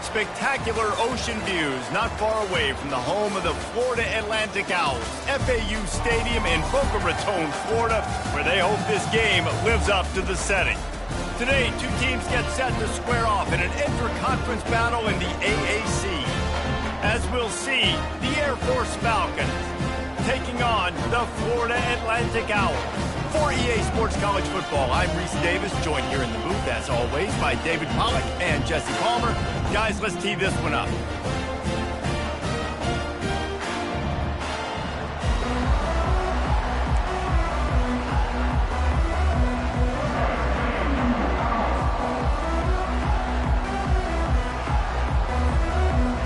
Spectacular ocean views not far away from the home of the Florida Atlantic Owls, FAU Stadium in Boca Raton, Florida, where they hope this game lives up to the setting. Today, two teams get set to square off in an inter-conference battle in the AAC. As we'll see, the Air Force Falcons taking on the Florida Atlantic Owls. For EA Sports College Football, I'm Reese Davis, joined here in the booth, as always, by David Pollack and Jesse Palmer. Guys, let's tee this one up.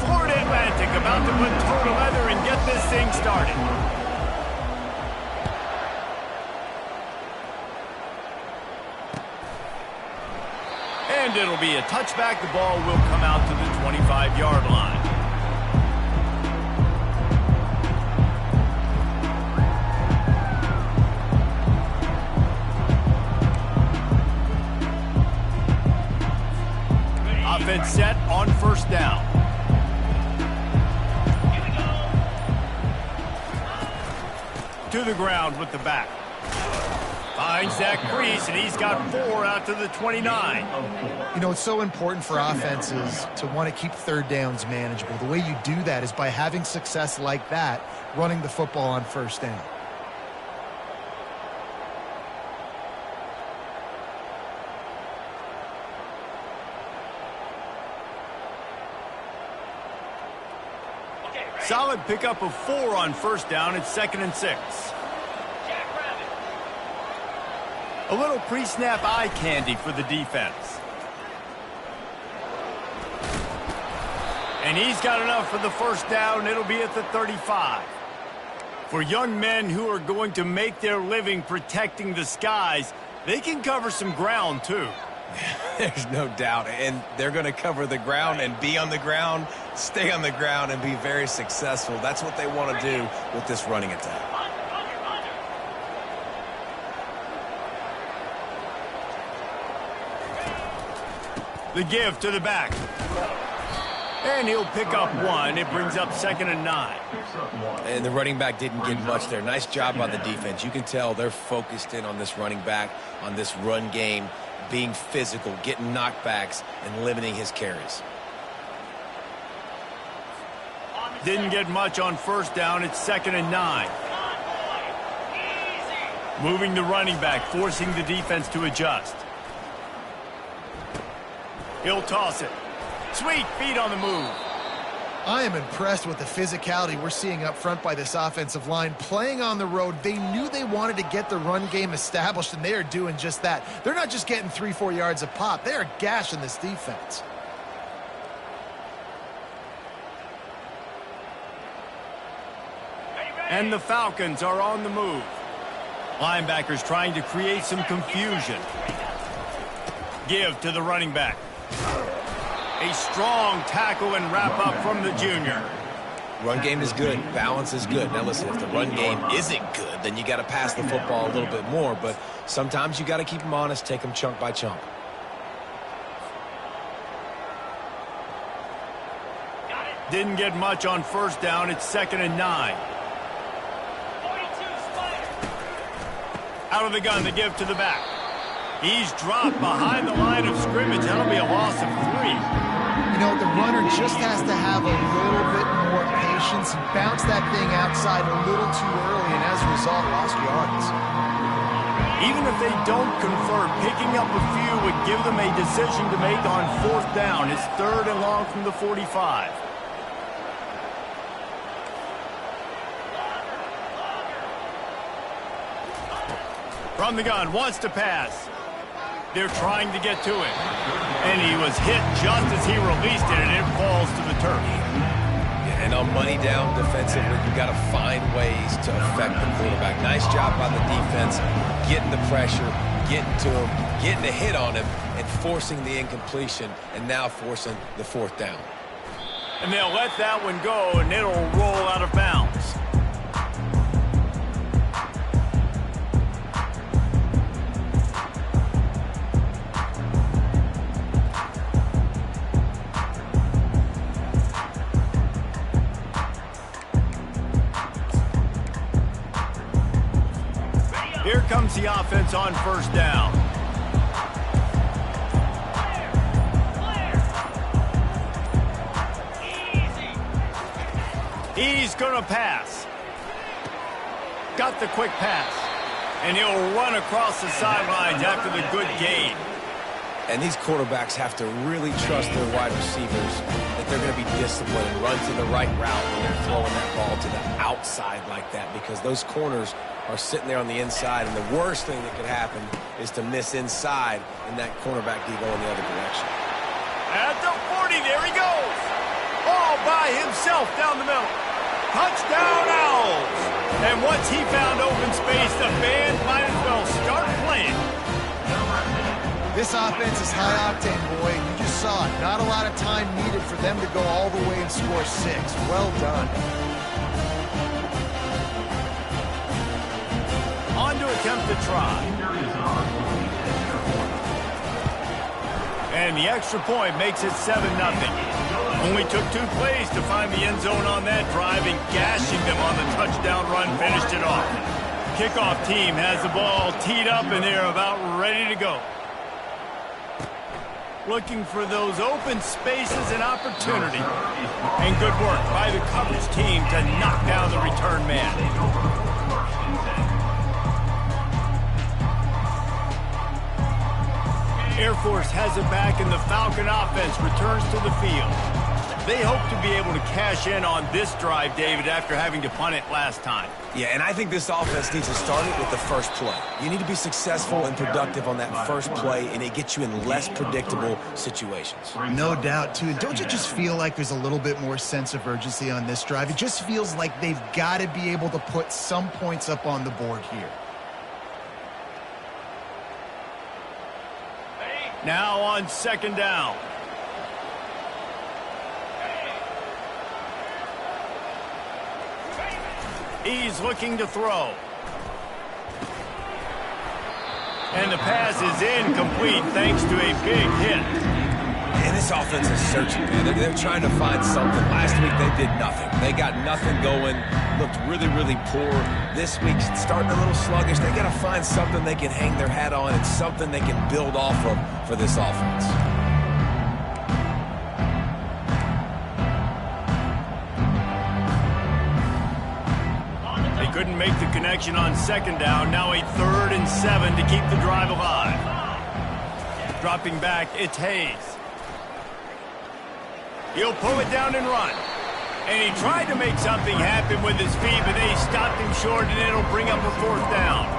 Florida Atlantic about to put toe to leather and get this thing started. And it'll be a touchback. The ball will come out to the 25-yard line. Offense set on first down. To the ground with the back. Finds that crease, and he's got 4 out to the 29. You know, it's so important for offenses to want to keep third downs manageable. The way you do that is by having success like that, running the football on first down. Solid pickup of 4 on first down. It's 2nd and 6. A little pre-snap eye candy for the defense. And he's got enough for the first down. It'll be at the 35. For young men who are going to make their living protecting the skies, they can cover some ground too. There's no doubt. And they're going to cover the ground and be on the ground, stay on the ground, and be very successful. That's what they want to do with this running attack. The give to the back. And he'll pick up 1. It brings up 2nd and 9. And the running back didn't get much there. Nice job by the defense. You can tell they're focused in on this running back, on this run game, being physical, getting knockbacks, and limiting his carries. Didn't get much on first down. It's 2nd and 9. Moving the running back, forcing the defense to adjust. He'll toss it. Sweet feet on the move. I am impressed with the physicality we're seeing up front by this offensive line. Playing on the road, they knew they wanted to get the run game established, and they are doing just that. They're not just getting 3-4 yards a pop. They are gashing this defense. And the Falcons are on the move. Linebackers trying to create some confusion. Give to the running back. A strong tackle and wrap-up from the junior. Run game is good. Balance is good. Now, listen, if the run game isn't good, then you got to pass the football a little bit more. But sometimes you got to keep them honest, take them chunk by chunk. Didn't get much on first down. It's 2nd and 9. Out of the gun, the give to the back. He's dropped behind the line of scrimmage. That'll be a loss of 3. You know, the runner just has to have a little bit more patience and bounce that thing outside a little too early, and as a result, lost yards. Even if they don't convert, picking up a few would give them a decision to make on fourth down. It's 3rd and long from the 45. From the gun, wants to pass. They're trying to get to it. And he was hit just as he released it, and it falls to the turf. Yeah, and on money down defensively, you got to find ways to affect the quarterback. Nice job by the defense, getting the pressure, getting to him, getting a hit on him, and forcing the incompletion, and now forcing the 4th down. And they'll let that one go, and it'll roll out of bounds. comes the offense on first down. He's going to pass. Got the quick pass. And he'll run across the sidelines after the good gain. And these quarterbacks have to really trust their wide receivers that they're going to be disciplined and run to the right route when they're throwing that ball to the outside like that, because those corners are sitting there on the inside, and the worst thing that could happen is to miss inside and that cornerback be going the other direction. At the 40, there he goes. All by himself down the middle. Touchdown, Owls. And once he found open space, the band might as well start playing. This offense is high octane, boy. You just saw it. Not a lot of time needed for them to go all the way and score 6. Well done. On to attempt the try. And the extra point makes it 7-0. Only took 2 plays to find the end zone on that drive, and gashing them on the touchdown run finished it off. Kickoff team has the ball teed up, and they're about ready to go. Looking for those open spaces and opportunity. And good work by the coverage team to knock down the return man. Air Force has it back, and the Falcon offense returns to the field. They hope to be able to cash in on this drive, David, after having to punt it last time. Yeah, and I think this offense needs to start it with the first play. You need to be successful and productive on that first play, and it gets you in less predictable situations. No doubt, too. And don't you just feel like there's a little bit more sense of urgency on this drive? It just feels like they've got to be able to put some points up on the board here. Now on second down. He's looking to throw. And the pass is incomplete thanks to a big hit. And this offense is searching, man. They're trying to find something. Last week they did nothing. They got nothing going. Looked really, really poor. This week starting a little sluggish. They got to find something they can hang their hat on and something they can build off of for this offense. Couldn't make the connection on second down. Now a 3rd and 7 to keep the drive alive. Dropping back, it's Hayes. He'll pull it down and run. And he tried to make something happen with his feet, but they stopped him short, and it'll bring up a 4th down.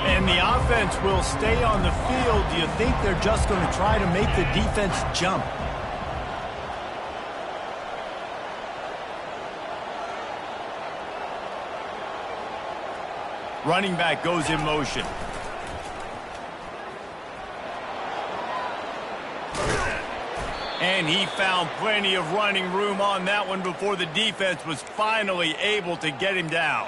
And the offense will stay on the field. Do you think they're just going to try to make the defense jump? Running back goes in motion. And he found plenty of running room on that one before the defense was finally able to get him down.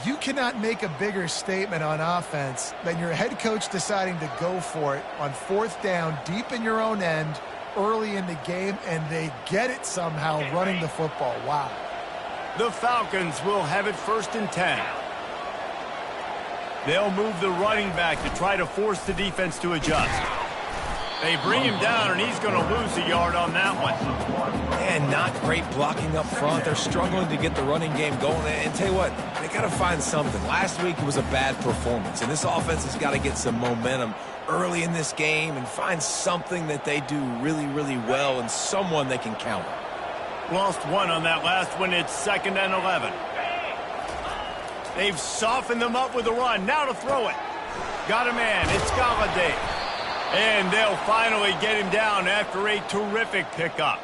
You cannot make a bigger statement on offense than your head coach deciding to go for it on 4th down, deep in your own end, early in the game, and they get it somehow running the football. Wow. The Falcons will have it 1st and 10. They'll move the running back to try to force the defense to adjust. They bring him down, and he's going to lose a yard on that one. And not great blocking up front. They're struggling to get the running game going. And tell you what, they got to find something. Last week it was a bad performance, and this offense has got to get some momentum early in this game and find something that they do really, really well and someone they can count on. Lost 1 on that last one. It's 2nd and 11. They've softened them up with a run. Now to throw it. Got a man. It's Galladay. And they'll finally get him down after a terrific pickup.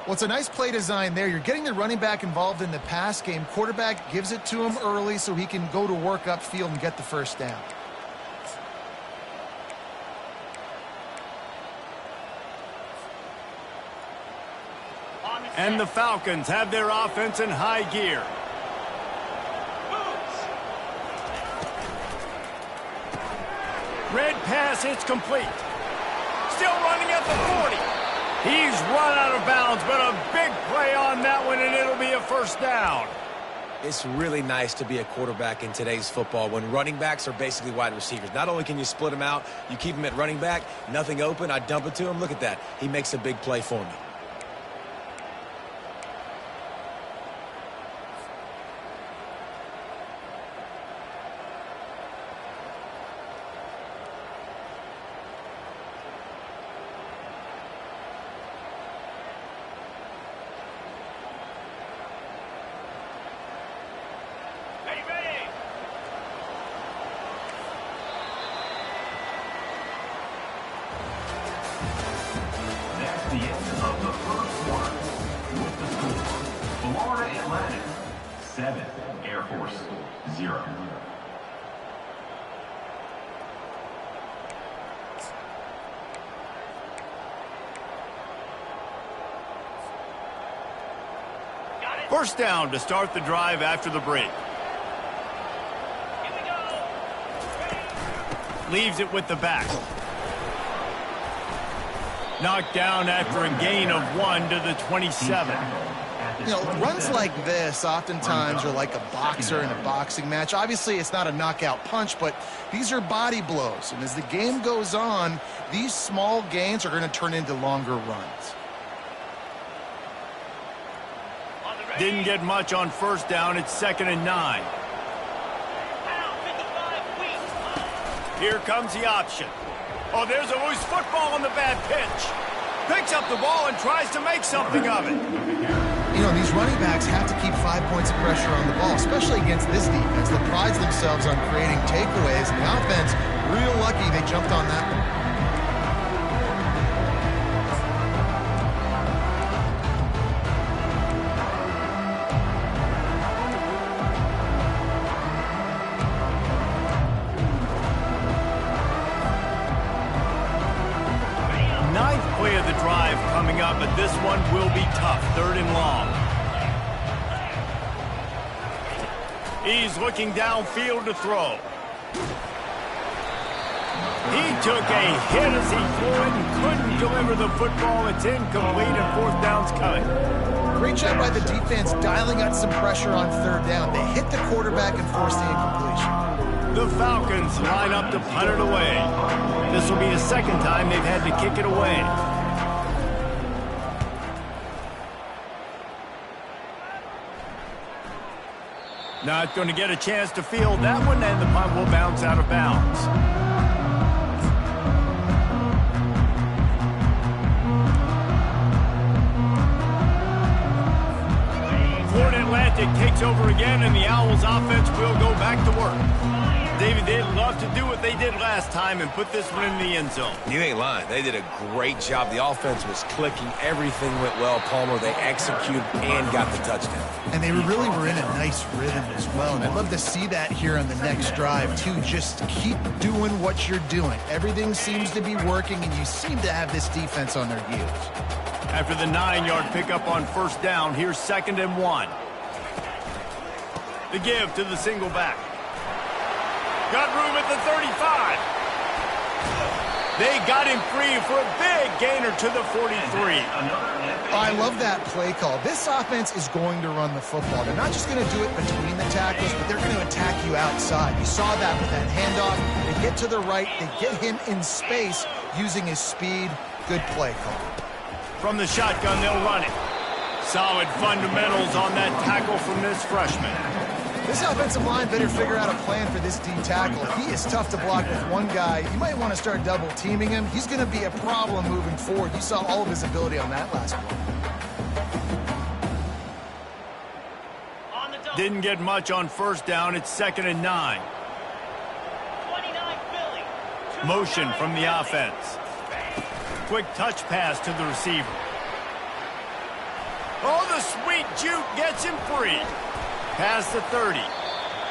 Well, it's a nice play design there. You're getting the running back involved in the pass game. Quarterback gives it to him early so he can go to work upfield and get the 1st down. And the Falcons have their offense in high gear. Red pass, it's complete. still running at the 40. He's run out of bounds, but a big play on that one, and it'll be a first down. It's really nice to be a quarterback in today's football when running backs are basically wide receivers. Not only can you split them out, you keep them at running back, nothing open, I dump it to him. Look at that. He makes a big play for me. The end of the first quarter with the score, Florida Atlantic 7, Air Force 0. First down to start the drive after the break. Leaves it with the back. Knocked down after a gain of 1 to the 27. You know, runs like this oftentimes are like a boxer in a boxing match. Obviously, it's not a knockout punch, but these are body blows. And as the game goes on, these small gains are going to turn into longer runs. Didn't get much on first down. It's 2nd and 9. Here comes the option. Oh, there's a loose football on the bad pitch. Picks up the ball and tries to make something of it. You know, these running backs have to keep 5 points of pressure on the ball, especially against this defense that prides themselves on creating takeaways. And the offense, real lucky they jumped on that one. Play of the drive coming up, but this one will be tough. 3rd and long. He's looking downfield to throw. He took a hit as he threw it and couldn't deliver the football. It's incomplete and 4th down's coming. Great job by the defense dialing out some pressure on 3rd down. They hit the quarterback and forced the incompletion. The Falcons line up to punt it away. This will be the 2nd time they've had to kick it away. Not going to get a chance to field that one, and the punt will bounce out of bounds. Florida Atlantic takes over again, and the Owls offense will go back to work. David, they'd love to do what they did last time and put this one in the end zone. You ain't lying. They did a great job. The offense was clicking. Everything went well, Palmer. They executed and got the touchdown. And they really were in a nice rhythm as well. And I'd love to see that here on the next drive, too. Just keep doing what you're doing. Everything seems to be working, and you seem to have this defense on their heels. After the 9-yard pickup on first down, here's 2nd and 1. The give to the single back. Got room at the 35. They got him free for a big gainer to the 43. I love that play call. This offense is going to run the football. They're not just going to do it between the tackles, but they're going to attack you outside. You saw that with that handoff. They get to the right. They get him in space using his speed. Good play call. From the shotgun, they'll run it. Solid fundamentals on that tackle from this freshman. This offensive line better figure out a plan for this D tackle. He is tough to block with one guy. You might want to start double teaming him. He's going to be a problem moving forward. You saw all of his ability on that last one. Didn't get much on first down. It's 2nd and 9. Motion from the offense. Quick touch pass to the receiver. Oh, the sweet juke gets him free. Past the 30.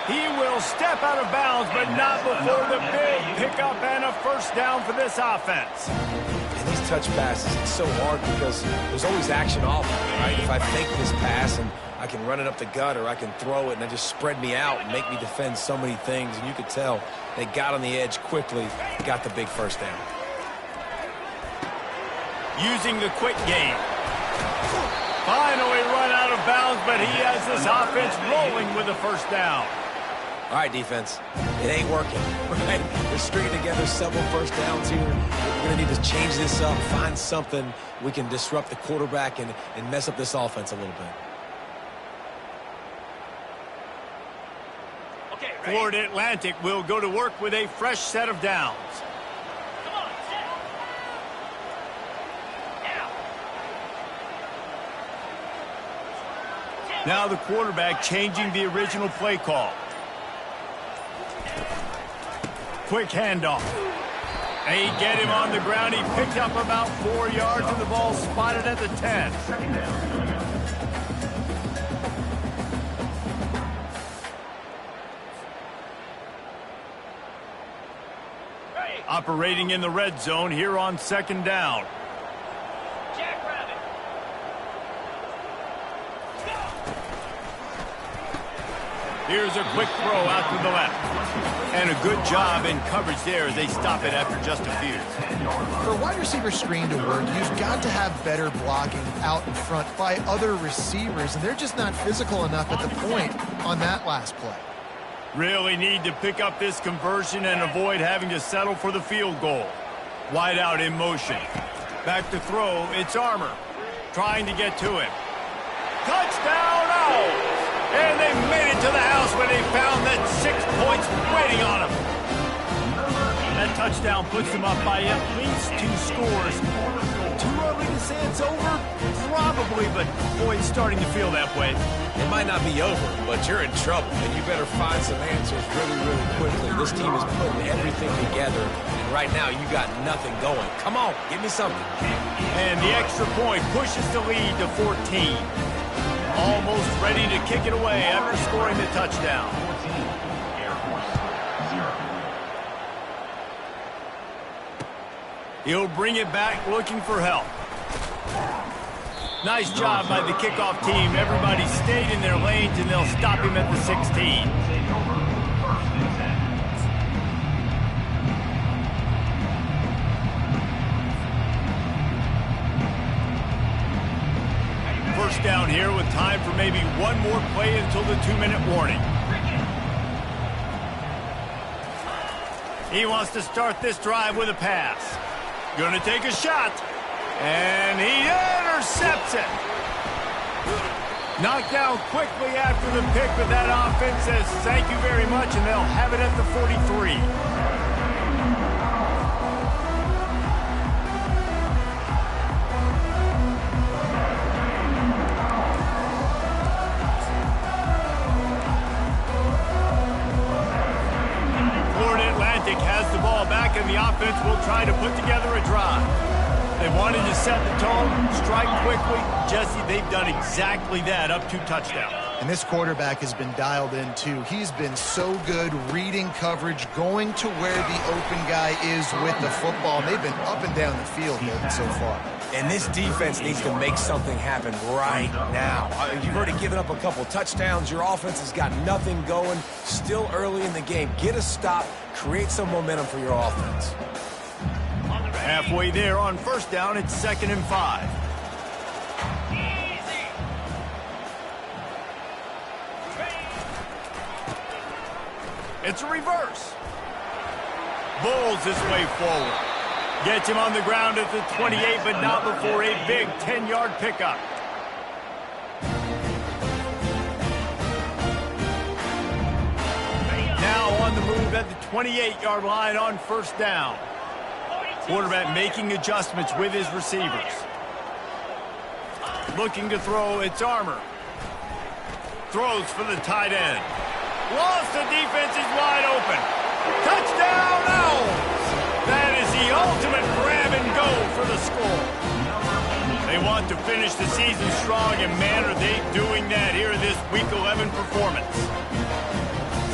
He will step out of bounds, but not before the big pickup and a first down for this offense. And these touch passes, it's so hard because there's always action off of it, right? If I fake this pass and I can run it up the gut or I can throw it and then just spread me out and make me defend so many things. And you could tell they got on the edge quickly, got the big first down. using the quick game. Finally run out of bounds, but he has this offense rolling with a first down. All right, defense, it ain't working, right? We're stringing together several first downs here. We're going to need to change this up, find something we can disrupt the quarterback and mess up this offense a little bit. Okay, Florida Atlantic will go to work with a fresh set of downs. Come on, set. Now the quarterback changing the original play call. Quick handoff. They get him on the ground. He picked up about 4 yards, and the ball spotted at the 10. Operating in the red zone here on second down. Jackrabbit. Here's a quick throw out to the left. And a good job in coverage there as they stop it after just a few. For a wide receiver screen to work, you've got to have better blocking out in front by other receivers, and they're just not physical enough at the point on that last play. Really need to pick up this conversion and avoid having to settle for the field goal. Wide out in motion. Back to throw, it's Armour. Trying to get to him. Touchdown, Owls! And they made it to the house when they found that 6 points waiting on them. That touchdown puts them up by at least 2 scores. Too early to say it's over? Probably, but boy, it's starting to feel that way. It might not be over, but you're in trouble, and you better find some answers really, really quickly. This team is putting everything together, and right now you got nothing going. Come on, give me something. And the extra point pushes the lead to 14. Almost ready to kick it away after scoring the touchdown. 14, Air Force, 0. He'll bring it back looking for help. Nice job by the kickoff team. Everybody stayed in their lanes, and they'll stop him at the 16. Take over, 1st and 10. First down here with time for maybe one more play until the 2-minute warning. He wants to start this drive with a pass. Gonna take a shot. And he intercepts it. Knocked down quickly after the pick, but that offense says thank you very much, and they'll have it at the 43. Florida Atlantic has the ball back, and the offense will try to put together a drive. They wanted to set the tone, strike quickly. Jesse, they've done exactly that, up 2 touchdowns. And this quarterback has been dialed in, too. He's been so good reading coverage, going to where the open guy is with the football. And they've been up and down the field so far. And this defense needs to make something happen right now. You've already given up a couple touchdowns. Your offense has got nothing going. Still early in the game. Get a stop. Create some momentum for your offense. Halfway there on first down, it's 2nd and 5. It's a reverse. Bowls his way forward. Gets him on the ground at the 28, but not before a big 10-yard pickup. Now on the move at the 28-yard line on first down. Quarterback making adjustments with his receivers. Looking to throw, it's Armour. Throws for the tight end. Lost, the defense is wide open. Touchdown, Owls! That is the ultimate grab and go for the score. They want to finish the season strong, and man, are they doing that here in this Week 11 performance.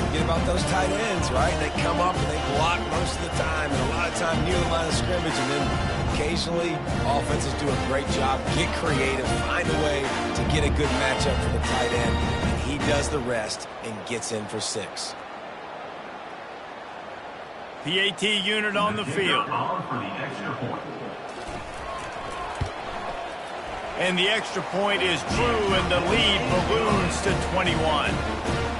Forget about those tight ends, right? They come up and they block most of the time, and a lot of time near the line of scrimmage, and then occasionally offenses do a great job, get creative, find a way to get a good matchup for the tight end, and he does the rest and gets in for 6. PAT unit on the field. On for the extra point. And the extra point is true, and the lead balloons to 21.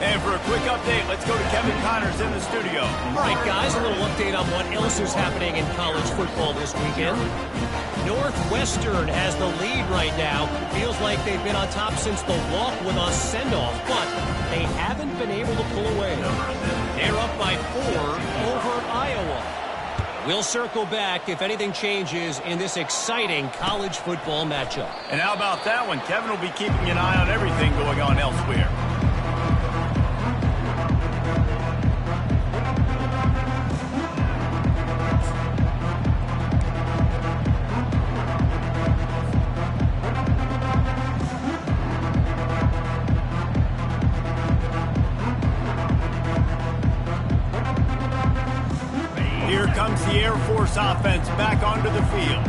And for a quick update, let's go to Kevin Connors in the studio. All right, guys, a little update on what else is happening in college football this weekend. Northwestern has the lead right now. Feels like they've been on top since the walk with a send-off, but they haven't been able to pull away. They're up by 4 over Iowa. We'll circle back if anything changes in this exciting college football matchup. And how about that one? Kevin will be keeping an eye on everything going on elsewhere. Here comes the Air Force offense back onto the field.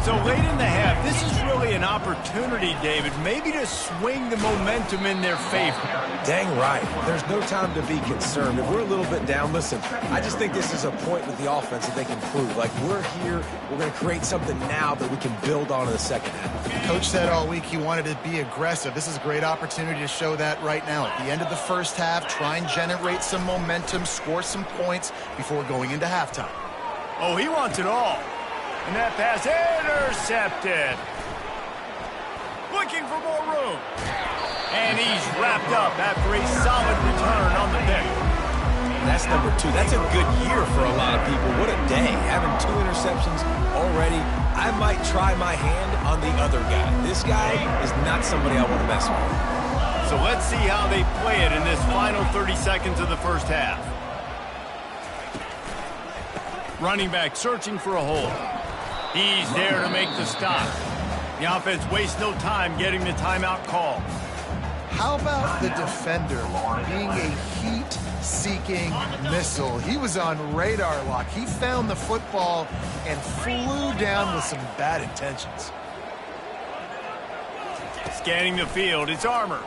So late in the half, this is really an opportunity, David, maybe to swing the momentum in their favor. Dang right. There's no time to be concerned. If we're a little bit down, listen, I just think this is a point with the offense that they can prove. Like, we're here, we're going to create something now that we can build on in the second half. Coach said all week he wanted to be aggressive. This is a great opportunity to show that right now. At the end of the first half, try and generate some momentum, score some points before going into halftime. Oh, he wants it all. And that pass intercepted. Looking for more room. And he's wrapped up after a solid return on the pick. That's number 2. That's a good year for a lot of people. What a day. Having 2 interceptions already. I might try my hand on the other guy. This guy is not somebody I want to mess with. So let's see how they play it in this final 30 seconds of the first half. Running back searching for a hole. He's there to make the stop. The offense wastes no time getting the timeout call. How about the defender being a heat-seeking missile? He was on radar lock. He found the football and flew down with some bad intentions. Scanning the field, it's Armour.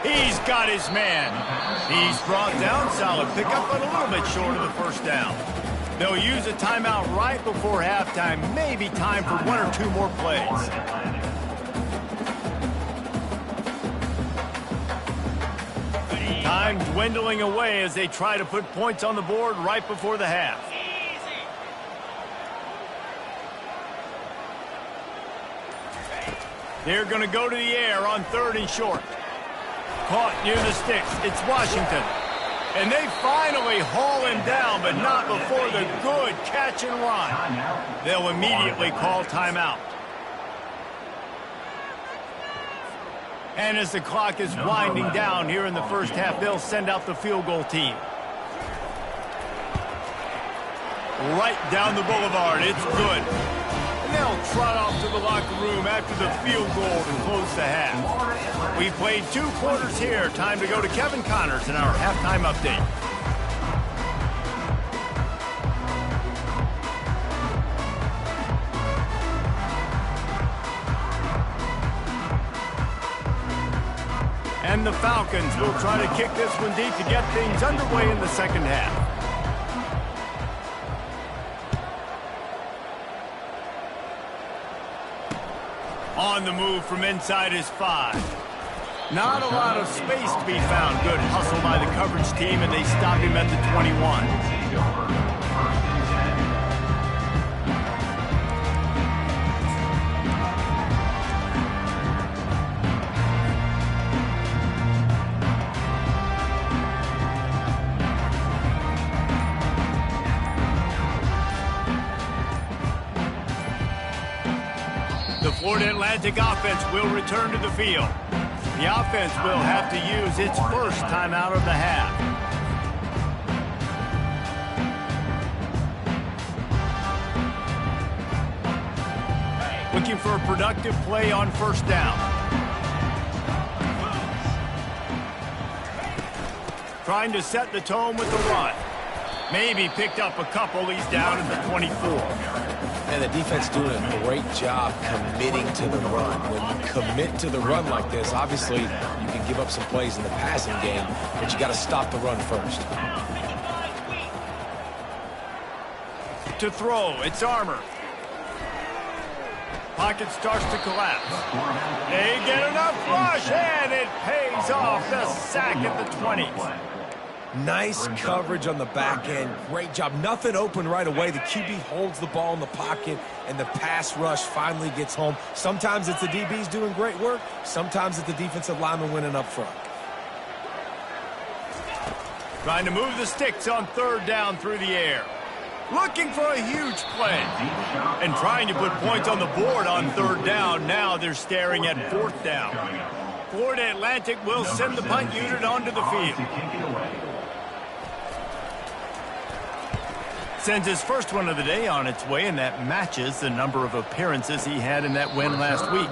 He's got his man. He's brought down, solid pickup, but a little bit short of the first down. They'll use a timeout right before halftime. Maybe time for 1 or 2 more plays. Time dwindling away as they try to put points on the board right before the half. They're going to go to the air on 3rd and short. Caught near the sticks. It's Washington. And they finally haul him down, but not before the good catch and run. They'll immediately call timeout. And as the clock is winding down here in the first half, they'll send out the field goal team. Right down the boulevard. It's good. And they'll trot off to the locker room after the field goal to close the half. We played 2 quarters here. Time to go to Kevin Connors in our halftime update. And the Falcons will try to kick this one deep to get things underway in the second half. On the move from inside his 5. Not a lot of space to be found. Good hustle by the coverage team, and they stop him at the 21. The Florida Atlantic offense will return to the field. The offense will have to use its first timeout of the half. Looking for a productive play on first down. Trying to set the tone with the run. Maybe picked up a couple. He's down at the 24. And the defense doing a great job committing to the run. When you commit to the run like this, obviously you can give up some plays in the passing game, but you got to stop the run first. To throw, it's Armour. Pocket starts to collapse. They get enough rush, and it pays off. The sack at the 20s. Nice coverage on the back end. Great job. Nothing open right away. The QB holds the ball in the pocket, and the pass rush finally gets home. Sometimes it's the DBs doing great work. Sometimes it's the defensive lineman winning up front. Trying to move the sticks on third down through the air. Looking for a huge play. And trying to put points on the board on third down. Now they're staring at fourth down. Florida Atlantic will send the punt unit onto the field. Sends his first one of the day on its way, and that matches the number of appearances he had in that win last week.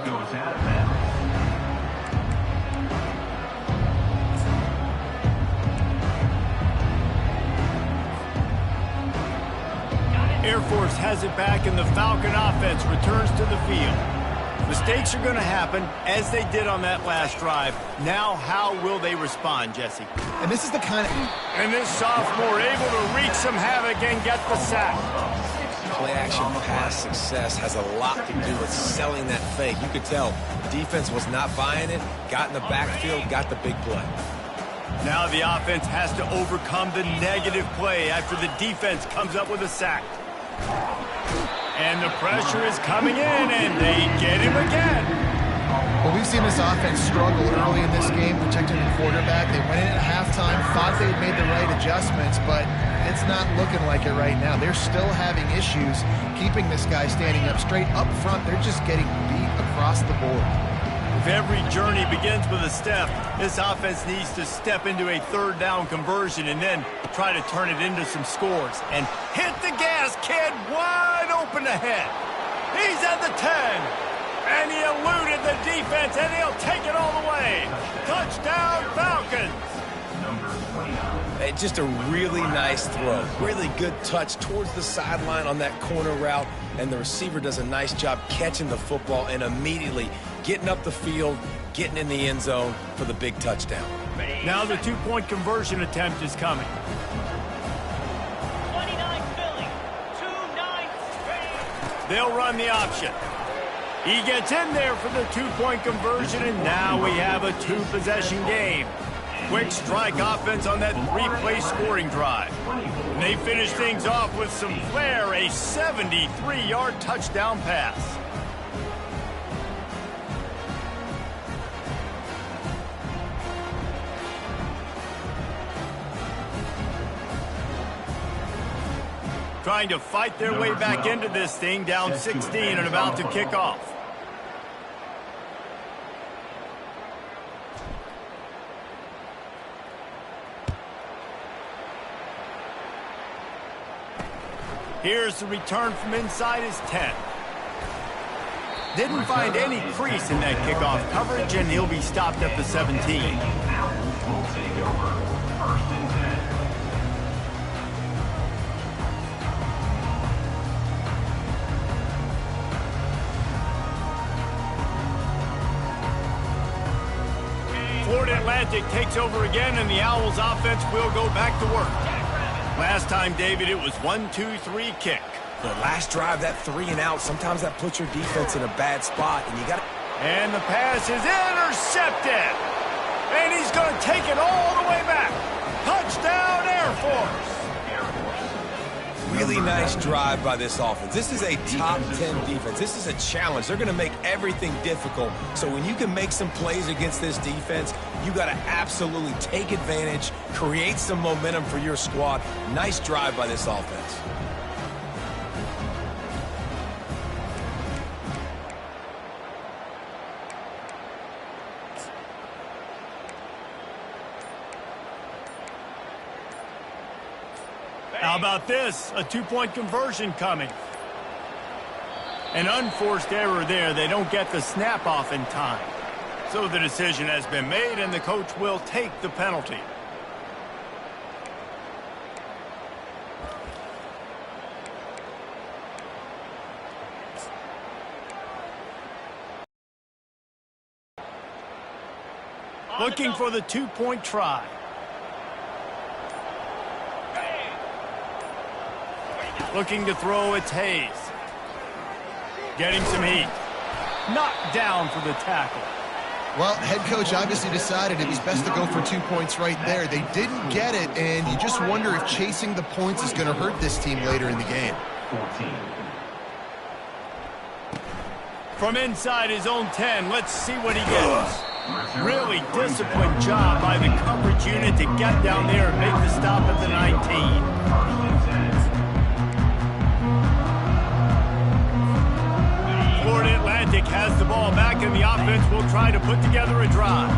Air Force has it back, and the Falcon offense returns to the field. Mistakes are going to happen, as they did on that last drive. Now, how will they respond, Jesse? And this is the kind of... And this sophomore able to wreak some havoc and get the sack. Play-action pass success has a lot to do with selling that fake. You could tell defense was not buying it, got in the backfield, got the big play. Now the offense has to overcome the negative play after the defense comes up with a sack. And the pressure is coming in, and they get him again. Well, we've seen this offense struggle early in this game, protecting the quarterback. They went in at halftime, thought they'd made the right adjustments, but it's not looking like it right now. They're still having issues keeping this guy standing up straight up front. They're just getting beat across the board. If every journey begins with a step, this offense needs to step into a third down conversion and then try to turn it into some scores. And hit the gas, kid, wide open ahead. He's at the 10. And he eluded the defense, and he'll take it all the way. Touchdown, Falcons. Hey, just a really nice throw. Really good touch towards the sideline on that corner route, and the receiver does a nice job catching the football and immediately getting up the field, getting in the end zone for the big touchdown. Now the two-point conversion attempt is coming. 29 Philly, 2-9 straight. They'll run the option. He gets in there for the two-point conversion, and now we have a two-possession game. Quick strike offense on that three-play scoring drive. And they finish things off with some flair, a 73-yard touchdown pass. Trying to fight their way back into this thing, down 16 and about to kick off. Here's the return from inside his 10. Didn't find any crease in that kickoff coverage, and he'll be stopped at the 17. Will take over. First and 10. Florida Atlantic takes over again, and the Owls offense will go back to work. Last time, David, it was 1-2-3 kick. The last drive, that 3 and out, sometimes that puts your defense in a bad spot, and you got to... And the pass is intercepted. And he's going to take it all the way back. Touchdown, Air Force. Really nice drive by this offense. This is a top 10 defense. This is a challenge. They're going to make everything difficult. So when you can make some plays against this defense, you got to absolutely take advantage, create some momentum for your squad. Nice drive by this offense. How about this? A two-point conversion coming. An unforced error there. They don't get the snap off in time. So the decision has been made, and the coach will take the penalty. Looking for the two-point try. Looking to throw, it's Hayes. Getting some heat. knocked down for the tackle. Well, head coach obviously decided it was best to go for 2 points right there. They didn't get it, and you just wonder if chasing the points is going to hurt this team later in the game. 14. From inside his own 10, let's see what he gets. Really disciplined job by the coverage unit to get down there and make the stop at the 19. Florida Atlantic has the ball back, and the offense will try to put together a drive.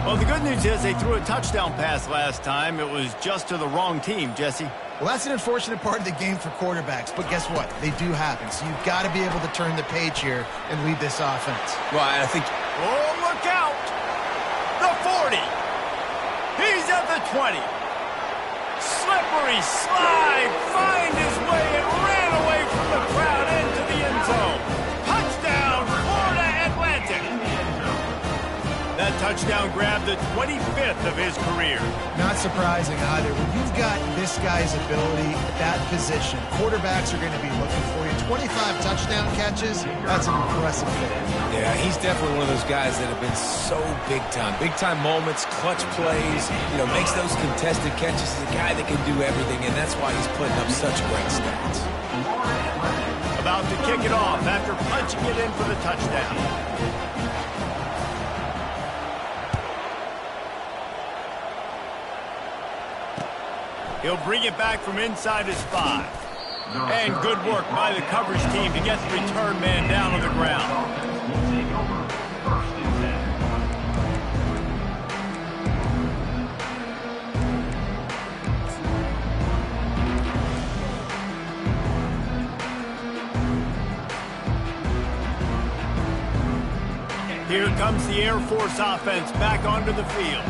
Well, the good news is they threw a touchdown pass last time. It was just to the wrong team, Jesse. Well, that's an unfortunate part of the game for quarterbacks, but guess what? They do happen, so you've got to be able to turn the page here and lead this offense. Well, I think... Oh, look out! The 40. He's at the 20. Slippery slide, find his way and ran away from the crowd into the end zone. Touchdown, Florida Atlantic. That touchdown grabbed the 25th of his career. Not surprising either. When you've got this guy's ability at that position, quarterbacks are going to be looking for you. 25 touchdown catches, that's an impressive thing. Yeah, he's definitely one of those guys that have been so big time. Big time moments, clutch plays, makes those contested catches. He's a guy that can do everything, and that's why he's putting up such great stats. About to kick it off after punching it in for the touchdown. He'll bring it back from inside his 5. And good work by the coverage team to get the return man down on the ground. Here comes the Air Force offense back onto the field.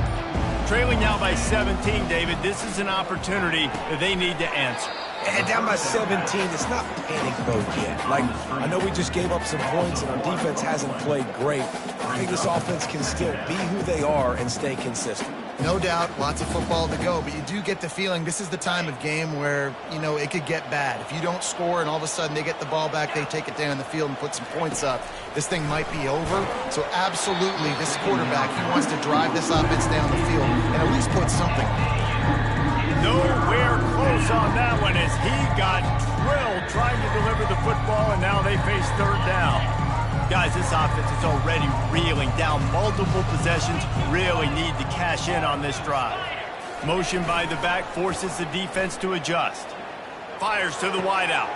Trailing now by 17, David. This is an opportunity that they need to answer. And down by 17, it's not panic mode yet. I know we just gave up some points and our defense hasn't played great. I think this offense can still be who they are and stay consistent. No doubt, lots of football to go, but you do get the feeling this is the time of game where, it could get bad. If you don't score and all of a sudden they get the ball back, they take it down the field and put some points up, this thing might be over. So absolutely, this quarterback, he wants to drive this offense down the field and at least put something. Nowhere close on that one as he got drilled trying to deliver the football, and now they face third down. Guys, this offense is already reeling down multiple possessions. Really need to cash in on this drive. Motion by the back forces the defense to adjust. Fires to the wideout.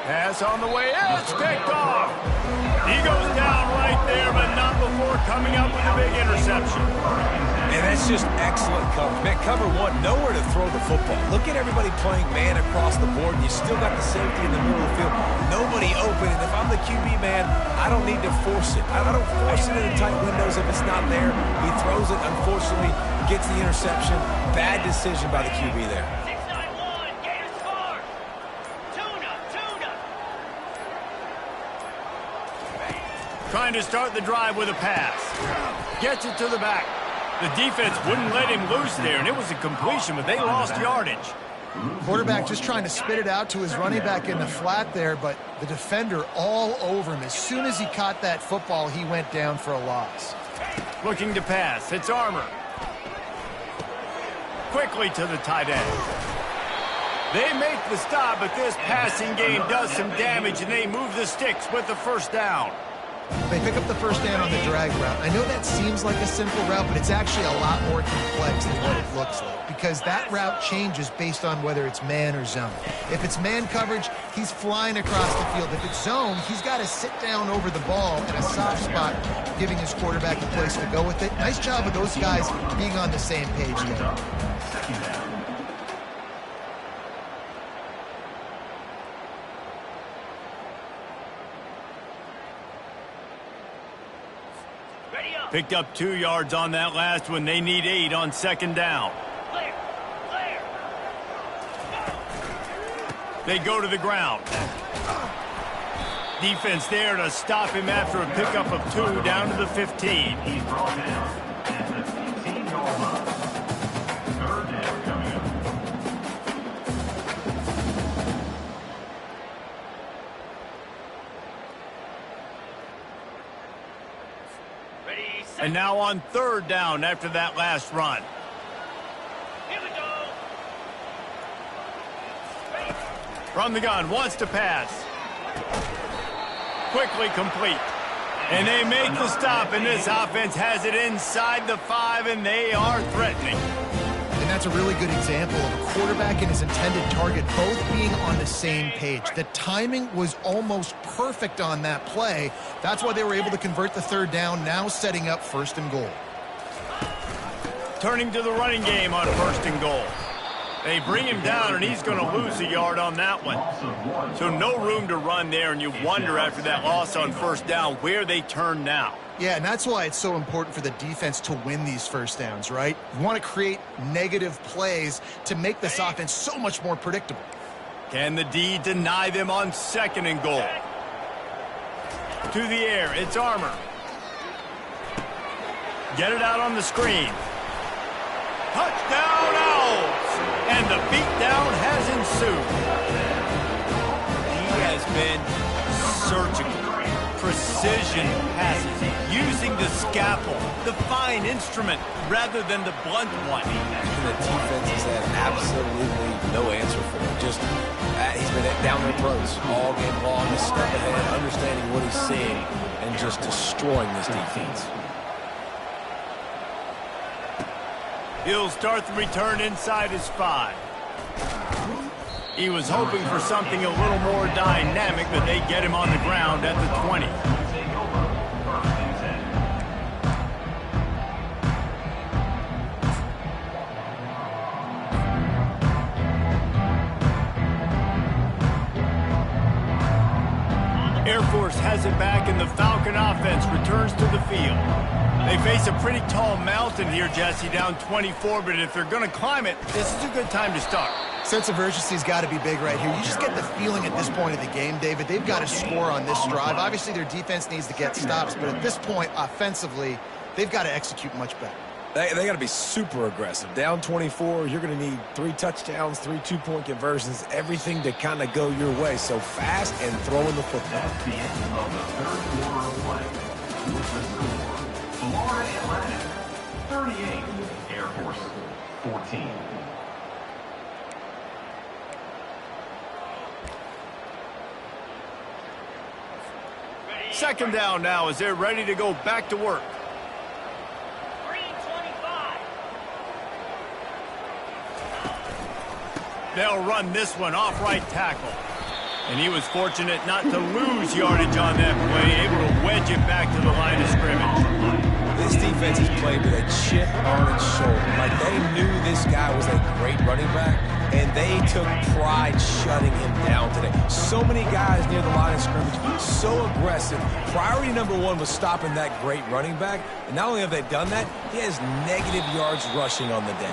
Pass on the way in. It's picked off. He goes down right there, but not before coming up with a big interception. And that's just excellent coverage. Man, cover one, nowhere to throw the football. Look at everybody playing man across the board, and you still got the safety in the middle of the field. Nobody open, and if I'm the QB man, I don't need to force it. I don't force it in the tight windows if it's not there. He throws it, unfortunately, gets the interception. Bad decision by the QB there. 691, Gators score. Tuna. Trying to start the drive with a pass. Gets it to the back. The defense wouldn't let him loose there, and it was a completion, but they lost yardage. Quarterback just trying to spit it out to his running back in the flat there, but the defender all over him. As soon as he caught that football, he went down for a loss. Looking to pass. It's Armour. Quickly to the tight end. They make the stop, but this passing game does some damage, and they move the sticks with the first down. They pick up the first down on the drag route. I know that seems like a simple route, but it's actually a lot more complex than what it looks like because that route changes based on whether it's man or zone. If it's man coverage, he's flying across the field. If it's zone, he's got to sit down over the ball in a soft spot, giving his quarterback a place to go with it. Nice job of those guys being on the same page there. Picked up 2 yards on that last one. They need 8 on second down. Clear. They go to the ground. Defense there to stop him after a pickup of 2 down to the 15. He's brought down at the 15-yard line. Third down coming up. And now on third down after that last run. Here we go. From the gun, wants to pass. Quickly complete. And they make the stop, and this offense has it inside the 5, and they are threatening. And that's a really good example of a quarterback and his intended target both being on the same page. The timing was almost perfect on that play. That's why they were able to convert the third down, now setting up first and goal. Turning to the running game on first and goal. They bring him down, and he's going to lose a yard on that one. So no room to run there, and you wonder after that loss on first down where they turn now. Yeah, and that's why it's so important for the defense to win these first downs, right? You want to create negative plays to make this offense so much more predictable. Can the D deny them on second and goal? To the air, it's Armour. Get it out on the screen. Touchdown Owls! And the beatdown has ensued. He has been surgical. Precision passes, using the scalpel, the fine instrument, rather than the blunt one. And the defense has had absolutely no answer for him. Just, he's been down their throats all game long, a step ahead, understanding what he's seeing, and just destroying this defense. He'll start the return inside his 5. He was hoping for something a little more dynamic, but they get him on the ground at the 20. Air Force has it back, and the Falcon offense returns to the field. They face a pretty tall mountain here, Jesse, down 24, but if they're going to climb it, this is a good time to start. Sense of urgency's got to be big right here. You just get the feeling at this point of the game, David, they've got to score on this drive. Obviously, their defense needs to get stops, but at this point, offensively, they've got to execute much better. They got to be super aggressive. Down 24, you're going to need 3 touchdowns, 3 two-point conversions, everything to kind of go your way. So fast and throwing the football. That's the end of the third quarter of play. With the score, Florida Atlantic 38, Air Force 14. Second down now as they're ready to go back to work. 325. They'll run this one off right tackle. And he was fortunate not to lose yardage on that play, able to wedge it back to the line of scrimmage. This defense has played with a chip on its shoulder. Like, they knew this guy was a great running back, and they took pride shutting him down today. So many guys near the line of scrimmage, so aggressive. Priority number 1 was stopping that great running back, and not only have they done that, he has negative yards rushing on the day.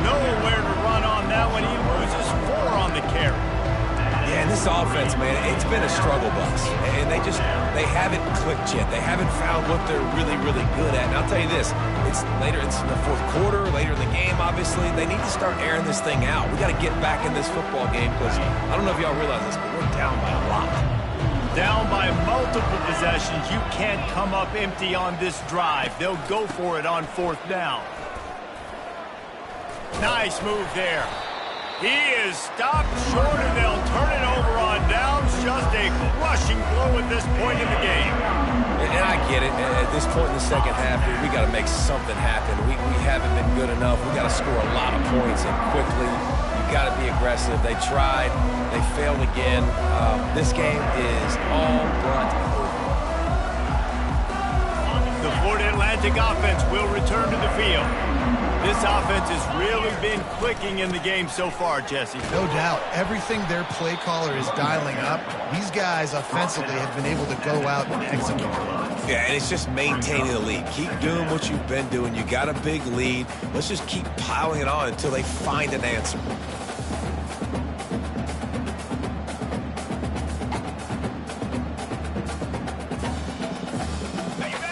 Nowhere to run on that one. He loses 4 on the carry. Yeah, and this offense, man, it's been a struggle bus. And they haven't clicked yet. They haven't found what they're really, really good at. And I'll tell you this, it's in the fourth quarter, later in the game, obviously. They need to start airing this thing out. We got to get back in this football game because I don't know if y'all realize this, but we're down by a lot. Down by multiple possessions. You can't come up empty on this drive. They'll go for it on fourth down. Nice move there. He is stopped short, and they'll turn it over on downs. Just a crushing blow at this point in the game. And I get it. At this point in the second half, we got to make something happen. We haven't been good enough. We got to score a lot of points and quickly. You got to be aggressive. They tried. They failed again. This game is all but over. The Florida Atlantic offense will return to the field. This offense has really been clicking in the game so far, Jesse. No doubt. Everything their play caller is dialing up, these guys offensively have been able to go out and execute. Yeah, and it's just maintaining the lead. Keep doing what you've been doing. You got a big lead. Let's just keep piling it on until they find an answer.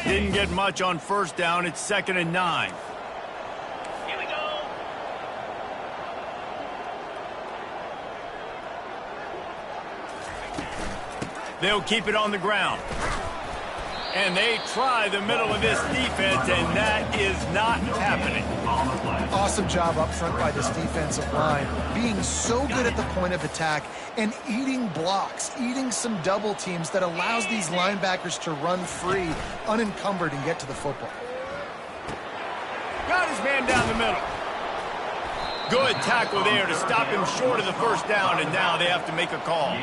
Didn't get much on first down. It's 2nd and 9. Here we go. They'll keep it on the ground. And they try the middle of this defense, and that is not happening. Awesome job up front by this defensive line, being so good at the point of attack and eating blocks, eating some double teams that allows these linebackers to run free, unencumbered, and get to the football. Got his man down the middle. Good tackle there to stop him short of the first down, and now they have to make a call.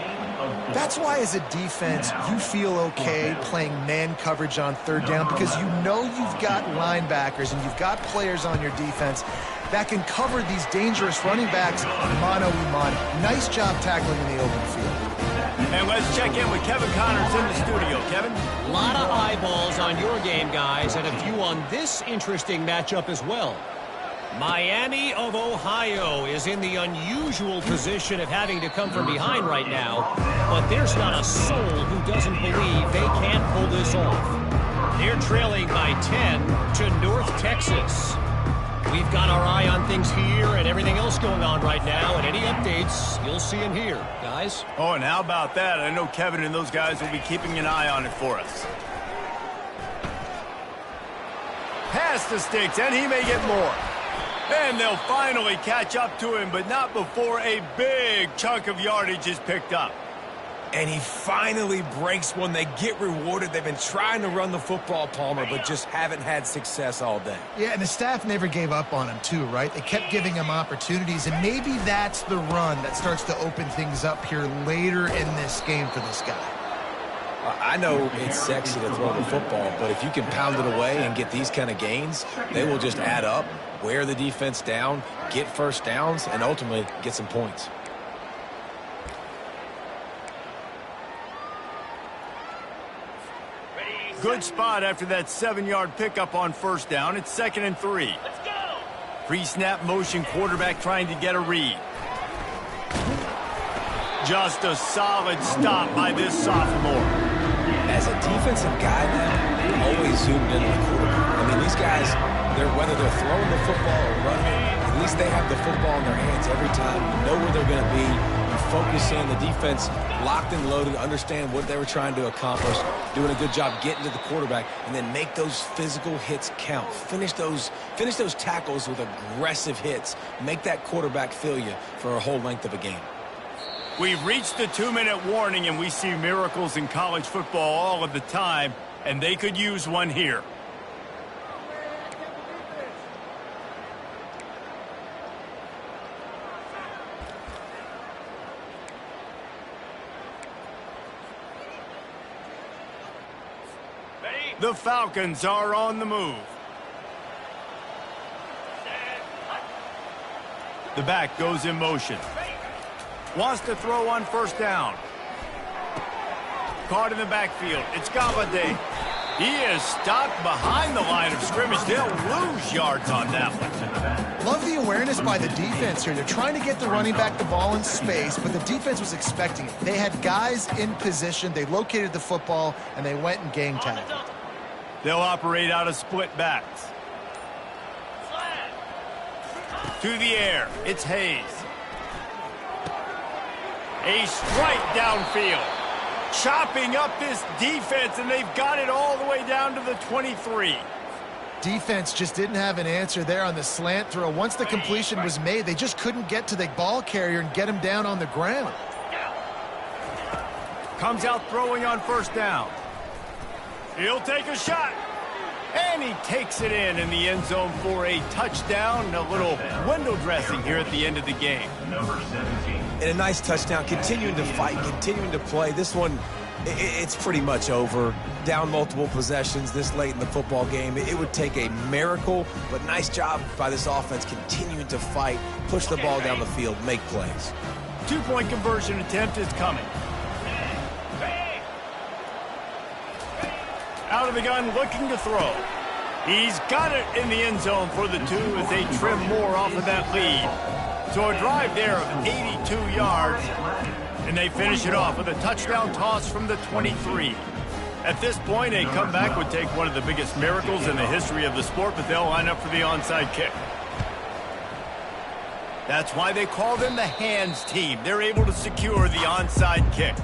That's why as a defense, you feel okay playing man coverage on third down because you know you've got linebackers and you've got players on your defense that can cover these dangerous running backs mano a mano. Nice job tackling in the open field. And let's check in with Kevin Connors in the studio. Kevin? A lot of eyeballs on your game, guys, and a few on this interesting matchup as well. Miami of Ohio is in the unusual position of having to come from behind right now, but there's not a soul who doesn't believe they can't pull this off. They're trailing by 10 to North Texas. We've got our eye on things here and everything else going on right now, and any updates, you'll see them here, guys. Oh, and how about that? I know Kevin and those guys will be keeping an eye on it for us. Pass the sticks, and he may get more. And they'll finally catch up to him, but not before a big chunk of yardage is picked up. And he finally breaks one. They get rewarded. They've been trying to run the football, Palmer, but just haven't had success all day. Yeah, and the staff never gave up on him too, right? They kept giving him opportunities, and maybe that's the run that starts to open things up here later in this game for this guy. I know it's sexy to throw the football, but if you can pound it away and get these kind of gains, they will just add up, wear the defense down, get first downs, and ultimately get some points. Good spot after that 7-yard pickup on first down. It's 2nd and 3. Let's go. Pre-snap motion, quarterback trying to get a read. Just a solid stop by this sophomore. As a defensive guy now, you're always zoomed in on the quarterback. I mean, these guys, whether they're throwing the football or running it, at least they have the football in their hands every time. You know where they're going to be. You focus in, the defense locked and loaded, understand what they were trying to accomplish, doing a good job getting to the quarterback, and then make those physical hits count. Finish those tackles with aggressive hits. Make that quarterback feel you for a whole length of a game. We've reached the 2-minute warning, and we see miracles in college football all of the time, and they could use one here. The Falcons are on the move. The back goes in motion. Wants to throw on first down. Caught in the backfield. It's Galladay. He is stopped behind the line of scrimmage. They'll lose yards on that one. Love the awareness by the defense here. They're trying to get the running back the ball in space, but the defense was expecting it. They had guys in position. They located the football, and they went and gang tackled. They'll operate out of split backs. To the air. It's Hayes. A strike downfield. Chopping up this defense, and they've got it all the way down to the 23. Defense just didn't have an answer there on the slant throw. Once the completion was made, they just couldn't get to the ball carrier and get him down on the ground. Comes out throwing on first down. He'll take a shot. And he takes it in the end zone for a touchdown. A little window dressing here at the end of the game. Number 17. And a nice touchdown, continuing to fight, continuing to play. This one, it's pretty much over. Down multiple possessions this late in the football game. It would take a miracle, but nice job by this offense continuing to fight, push the ball down the field, make plays. 2-point conversion attempt is coming. Out of the gun, looking to throw. He's got it in the end zone for the 2 as they trim more off of that lead. So a drive there of 82 yards, and they finish it off with a touchdown toss from the 23. At this point, a comeback would take one of the biggest miracles in the history of the sport, but they'll line up for the onside kick. That's why they call them the hands team. They're able to secure the onside kick.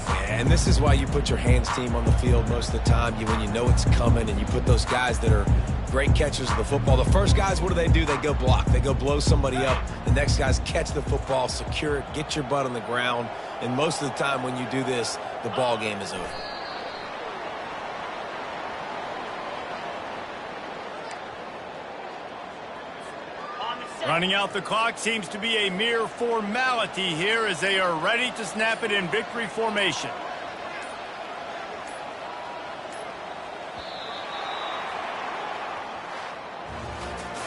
And this is why you put your hands team on the field most of the time, when you know it's coming, and you put those guys that are great catchers of the football. The first guys, what do? They go block. They go blow somebody up. The next guys catch the football, secure it, get your butt on the ground. And most of the time when you do this, the ball game is over. Running out the clock seems to be a mere formality here as they are ready to snap it in victory formation.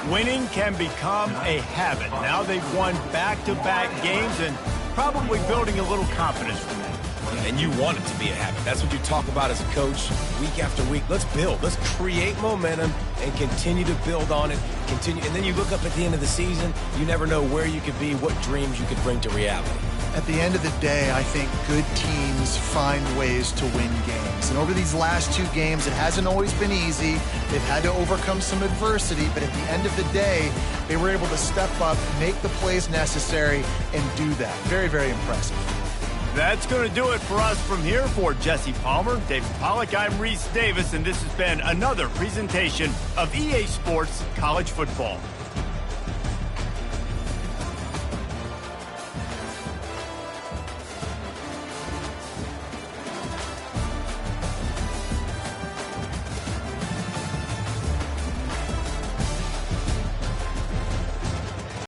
Winning can become a habit. Now they've won back-to-back games and probably building a little confidence from that. And you want it to be a habit. That's what you talk about as a coach week after week. Let's build. Let's create momentum and continue to build on it. Continue, and then you look up at the end of the season, you never know where you could be, what dreams you could bring to reality. At the end of the day, I think good teams find ways to win games. And over these last 2 games, it hasn't always been easy. They've had to overcome some adversity, but at the end of the day, they were able to step up, make the plays necessary, and do that. Very, very impressive. That's going to do it for us from here. For Jesse Palmer, David Pollack, I'm Reese Davis, and this has been another presentation of EA Sports College Football.